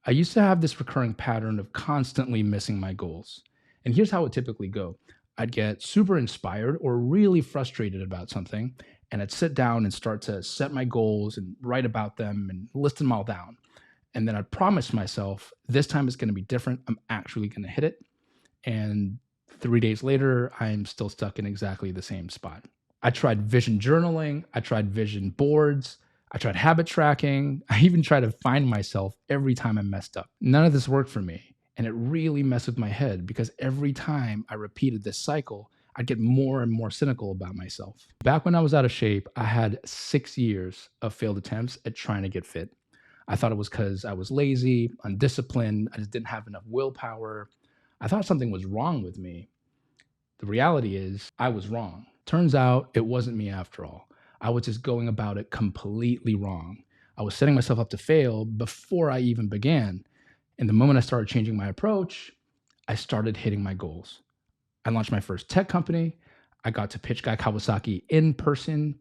I used to have this recurring pattern of constantly missing my goals. And here's how it typically go. I'd get super inspired or really frustrated about something, and I'd sit down and start to set my goals and write about them and list them all down. And then I'd promise myself this time is going to be different. I'm actually going to hit it. And 3 days later, I'm still stuck in exactly the same spot. I tried vision journaling, I tried vision boards, I tried habit tracking, I even tried to find myself every time I messed up. None of this worked for me. And it really messed with my head because every time I repeated this cycle, I'd get more and more cynical about myself. Back when I was out of shape, I had 6 years of failed attempts at trying to get fit. I thought it was because I was lazy, undisciplined, I just didn't have enough willpower. I thought something was wrong with me. The reality is, I was wrong. Turns out it wasn't me after all. I was just going about it completely wrong. I was setting myself up to fail before I even began. And the moment I started changing my approach, I started hitting my goals. I launched my first tech company. I got to pitch Guy Kawasaki in person.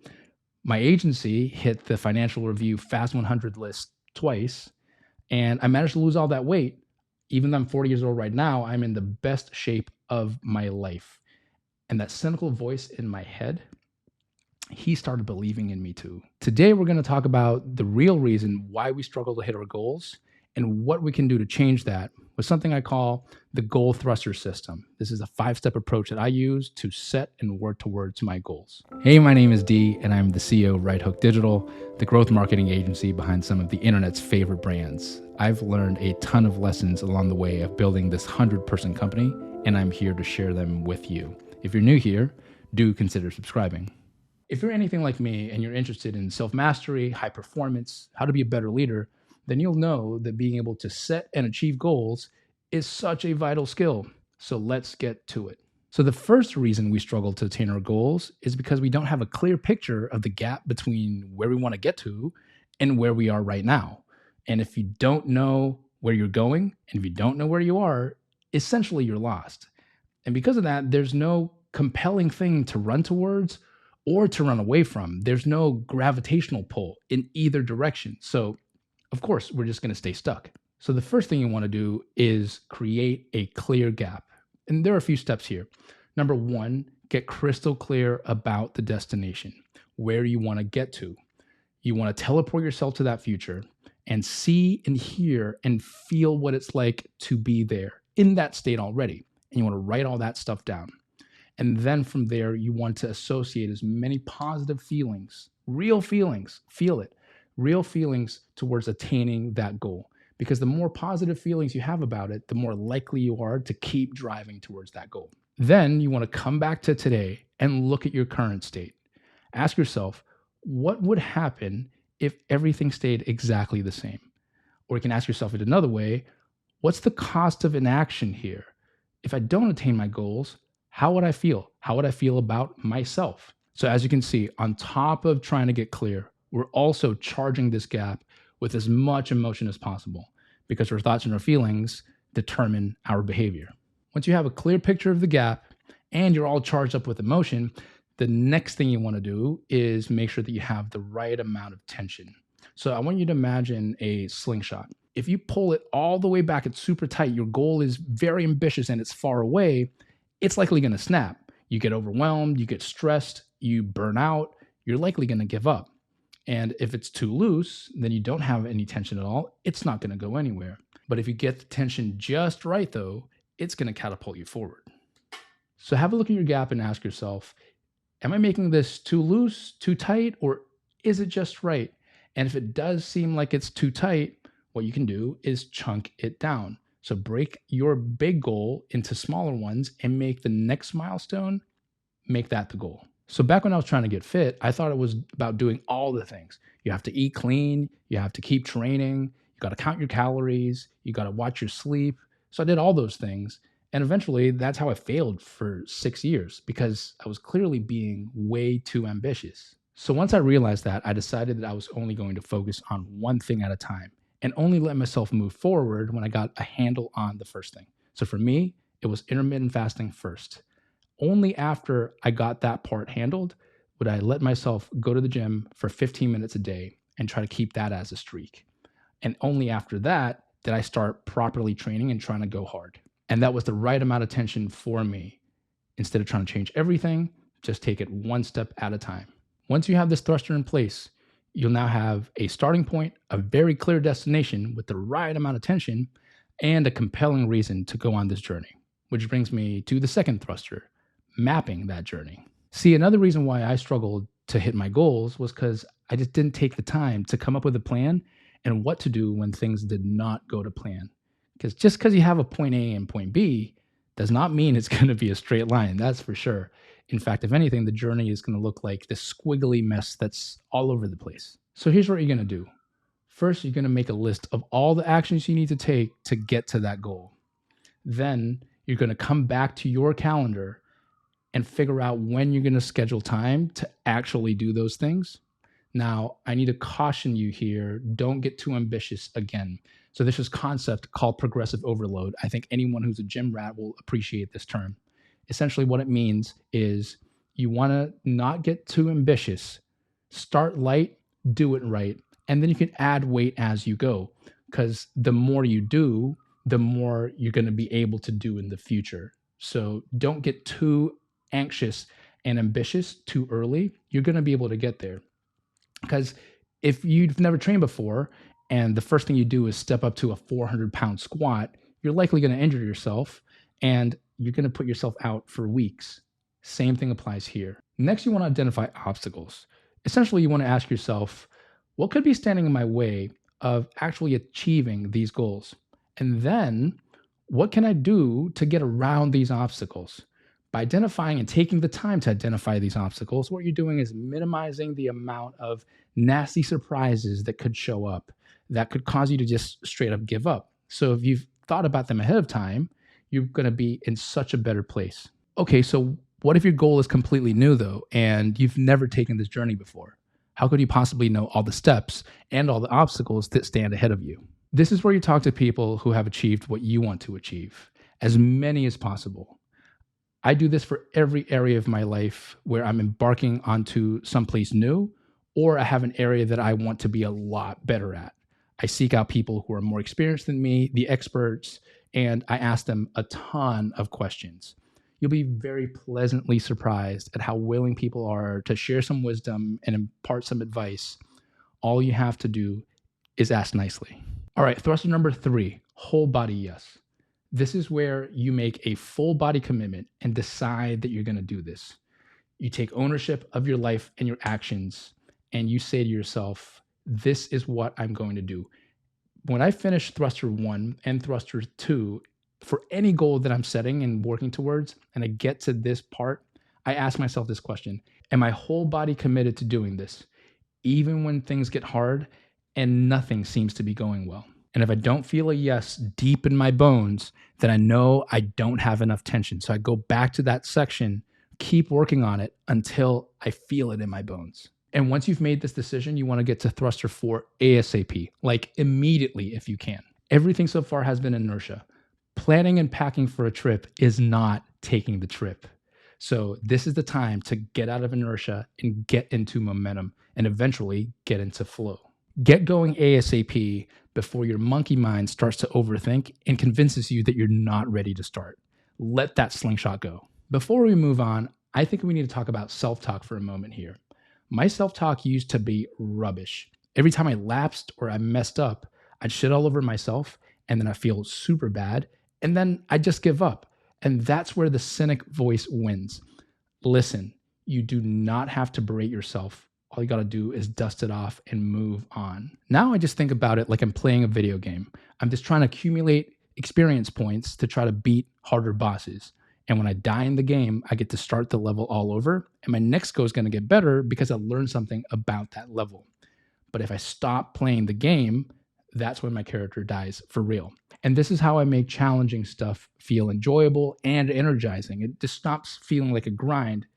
My agency hit the Financial Review Fast 100 list twice. And I managed to lose all that weight. Even though I'm 40 years old right now, I'm in the best shape of my life. And that cynical voice in my head, he started believing in me too. Today, we're going to talk about the real reason why we struggle to hit our goals and what we can do to change that with something I call the Goal Thruster system. This is a 5-step approach that I use to set and work towards my goals. Hey, my name is Dee, and I'm the CEO of Right Hook Digital, the growth marketing agency behind some of the internet's favorite brands. I've learned a ton of lessons along the way of building this 100-person company, and I'm here to share them with you. If you're new here, do consider subscribing. If you're anything like me and you're interested in self-mastery, high performance, how to be a better leader, then you'll know that being able to set and achieve goals is such a vital skill. So let's get to it. So the first reason we struggle to attain our goals is because we don't have a clear picture of the gap between where we want to get to and where we are right now. And if you don't know where you're going, and if you don't know where you are, essentially you're lost. And because of that, there's no compelling thing to run towards or to run away from. There's no gravitational pull in either direction. So, of course, we're just going to stay stuck. So the first thing you want to do is create a clear gap. And there are a few steps here. Number one, get crystal clear about the destination, where you want to get to. You want to teleport yourself to that future and see and hear and feel what it's like to be there in that state already. And you want to write all that stuff down. And then from there, you want to associate as many positive feelings, real feelings, feel it, real feelings towards attaining that goal. Because the more positive feelings you have about it, the more likely you are to keep driving towards that goal. Then you want to come back to today and look at your current state. Ask yourself, what would happen if everything stayed exactly the same? Or you can ask yourself it another way, what's the cost of inaction here? If I don't attain my goals, how would I feel? How would I feel about myself? So as you can see, on top of trying to get clear, we're also charging this gap with as much emotion as possible because our thoughts and our feelings determine our behavior. Once you have a clear picture of the gap and you're all charged up with emotion, the next thing you want to do is make sure that you have the right amount of tension. So I want you to imagine a slingshot. If you pull it all the way back, it's super tight, your goal is very ambitious and it's far away, it's likely going to snap. You get overwhelmed, you get stressed, you burn out, you're likely going to give up. And if it's too loose, then you don't have any tension at all, it's not going to go anywhere. But if you get the tension just right though, it's going to catapult you forward. So have a look at your gap and ask yourself, am I making this too loose, too tight, or is it just right? And if it does seem like it's too tight, what you can do is chunk it down. So break your big goal into smaller ones and make the next milestone, make that the goal. So back when I was trying to get fit, I thought it was about doing all the things. You have to eat clean, you have to keep training, you got to count your calories, you got to watch your sleep. So I did all those things. And eventually that's how I failed for 6 years because I was clearly being way too ambitious. So once I realized that, I decided that I was only going to focus on one thing at a time and only let myself move forward when I got a handle on the first thing. So for me, it was intermittent fasting first. Only after I got that part handled would I let myself go to the gym for 15 minutes a day and try to keep that as a streak. And only after that did I start properly training and trying to go hard. And that was the right amount of tension for me. Instead of trying to change everything, just take it one step at a time. Once you have this thruster in place, you'll now have a starting point, a very clear destination with the right amount of tension, and a compelling reason to go on this journey. Which brings me to the second thruster, mapping that journey. See, another reason why I struggled to hit my goals was because I just didn't take the time to come up with a plan and what to do when things did not go to plan. Because just because you have a point A and point B does not mean it's going to be a straight line, that's for sure. In fact, if anything, the journey is going to look like this squiggly mess that's all over the place. So here's what you're going to do. First, you're going to make a list of all the actions you need to take to get to that goal. Then you're going to come back to your calendar and figure out when you're going to schedule time to actually do those things. Now, I need to caution you here, don't get too ambitious again. So there's this concept called progressive overload. I think anyone who's a gym rat will appreciate this term. Essentially what it means is you want to not get too ambitious, start light, do it right, and then you can add weight as you go, because the more you do, the more you're going to be able to do in the future. So don't get too anxious and ambitious too early. You're going to be able to get there. Because if you've never trained before and the first thing you do is step up to a 400-pound squat, you're likely going to injure yourself and you're going to put yourself out for weeks. Same thing applies here. Next, you want to identify obstacles. Essentially, you want to ask yourself, what could be standing in my way of actually achieving these goals? And then, what can I do to get around these obstacles? By identifying and taking the time to identify these obstacles, what you're doing is minimizing the amount of nasty surprises that could show up that could cause you to just straight up give up. So if you've thought about them ahead of time, you're going to be in such a better place. Okay, so what if your goal is completely new though, and you've never taken this journey before? How could you possibly know all the steps and all the obstacles that stand ahead of you? This is where you talk to people who have achieved what you want to achieve, as many as possible. I do this for every area of my life where I'm embarking onto someplace new, or I have an area that I want to be a lot better at. I seek out people who are more experienced than me, the experts, and I ask them a ton of questions. You'll be very pleasantly surprised at how willing people are to share some wisdom and impart some advice. All you have to do is ask nicely. All right, thruster number 3, whole body yes. This is where you make a full body commitment and decide that you're going to do this. You take ownership of your life and your actions, and you say to yourself, this is what I'm going to do. When I finish thruster 1 and thruster 2, for any goal that I'm setting and working towards, and I get to this part, I ask myself this question: am my whole body committed to doing this, even when things get hard and nothing seems to be going well? And if I don't feel a yes deep in my bones, then I know I don't have enough tension. So I go back to that section, keep working on it until I feel it in my bones. And once you've made this decision, you want to get to thruster 4 ASAP, like immediately if you can. Everything so far has been inertia. Planning and packing for a trip is not taking the trip. So this is the time to get out of inertia and get into momentum and eventually get into flow. Get going ASAP before your monkey mind starts to overthink and convinces you that you're not ready to start. Let that slingshot go. Before we move on, I think we need to talk about self-talk for a moment here. My self-talk used to be rubbish. Every time I lapsed or I messed up, I'd shit all over myself, and then I feel super bad, and then I just give up. And that's where the cynic voice wins. Listen, you do not have to berate yourself. All you got to do is dust it off and move on. Now I just think about it like I'm playing a video game. I'm just trying to accumulate experience points to try to beat harder bosses. And when I die in the game, I get to start the level all over. And my next go is going to get better because I learned something about that level. But if I stop playing the game, that's when my character dies for real. And this is how I make challenging stuff feel enjoyable and energizing. It just stops feeling like a grind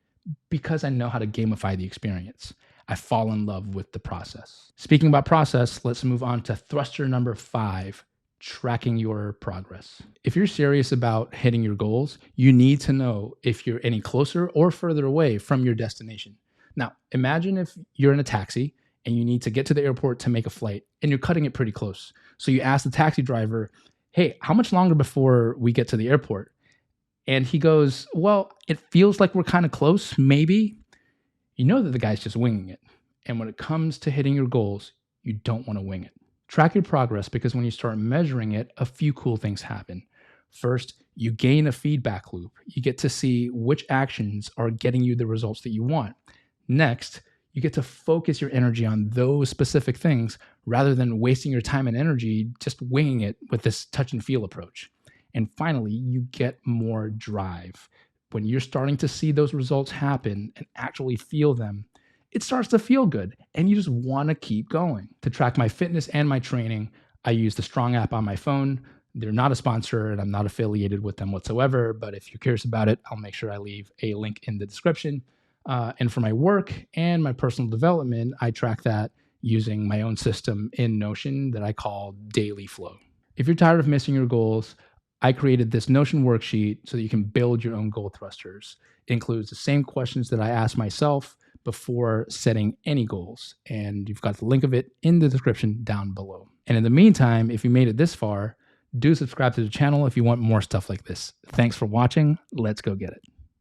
because I know how to gamify the experience. I fall in love with the process. Speaking about process, let's move on to thruster number 5, tracking your progress. If you're serious about hitting your goals, you need to know if you're any closer or further away from your destination. Now, imagine if you're in a taxi and you need to get to the airport to make a flight and you're cutting it pretty close. So you ask the taxi driver, hey, how much longer before we get to the airport? And he goes, well, it feels like we're kind of close, maybe. You know that the guy's just winging it. And when it comes to hitting your goals, you don't want to wing it. Track your progress because when you start measuring it, a few cool things happen. First, you gain a feedback loop. You get to see which actions are getting you the results that you want. Next, you get to focus your energy on those specific things rather than wasting your time and energy just winging it with this touch and feel approach. And finally, you get more drive. When you're starting to see those results happen and actually feel them, it starts to feel good and you just want to keep going. To track my fitness and my training, I use the Strong app on my phone. They're not a sponsor and I'm not affiliated with them whatsoever, but if you're curious about it, I'll make sure I leave a link in the description. And for my work and my personal development, I track that using my own system in Notion that I call Daily Flow. If you're tired of missing your goals, I created this Notion worksheet so that you can build your own goal thrusters. It includes the same questions that I ask myself before setting any goals. And you've got the link of it in the description down below. And in the meantime, if you made it this far, do subscribe to the channel if you want more stuff like this. Thanks for watching. Let's go get it.